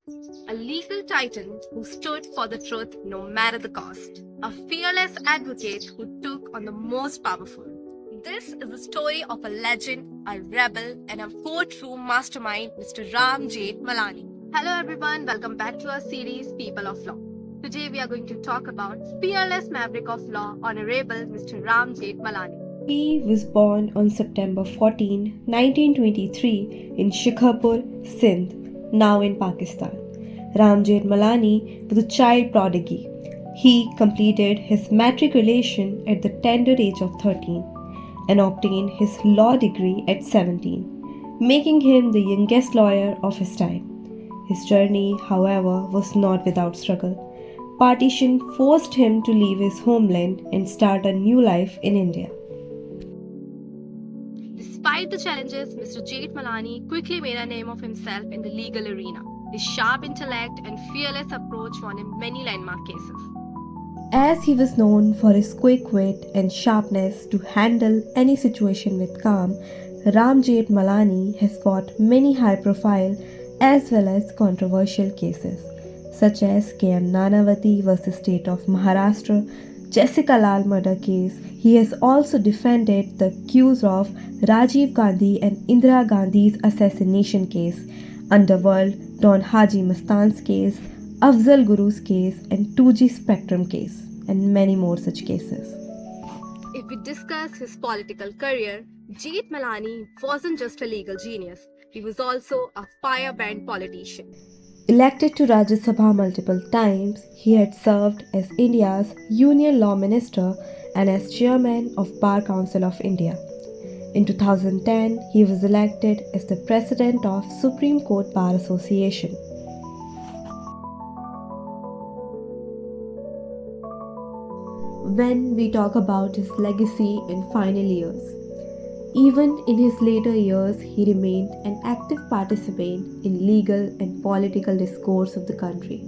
A legal titan who stood for the truth no matter the cost. A fearless advocate who took on the most powerful. This is the story of a legend, a rebel, and a courtroom mastermind, Mr. Ram Jethmalani. Hello everyone, welcome back to our series People of Law. Today we are going to talk about fearless maverick of law, Honorable Mr. Ram Jethmalani. He was born on September 14, 1923 in Shikharpur, Sindh, now in Pakistan. Ram Jethmalani was a child prodigy. He completed his matriculation at the tender age of 13 and obtained his law degree at 17, making him the youngest lawyer of his time. His journey, however, was not without struggle. Partition forced him to leave his homeland and start a new life in India. Despite the challenges, Mr. Jethmalani quickly made a name of himself in the legal arena. His sharp intellect and fearless approach won him many landmark cases. As he was known for his quick wit and sharpness to handle any situation with calm, Ram Jethmalani has fought many high-profile as well as controversial cases, such as K.M. Nanavati vs. State of Maharashtra, Jessica Lal murder case. He has also defended the accused of Rajiv Gandhi and Indira Gandhi's assassination case, Underworld, Don Haji Mastan's case, Afzal Guru's case, and 2G Spectrum case, and many more such cases. If we discuss his political career, Jethmalani wasn't just a legal genius, he was also a firebrand politician. Elected to Rajya Sabha multiple times, he had served as India's Union Law Minister and as Chairman of Bar Council of India. In 2010, he was elected as the President of Supreme Court Bar Association. When we talk about his legacy in final years, even in his later years, he remained an active participant in legal and political discourse of the country.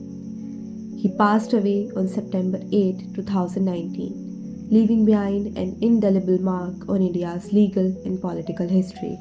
He passed away on September 8, 2019, leaving behind an indelible mark on India's legal and political history.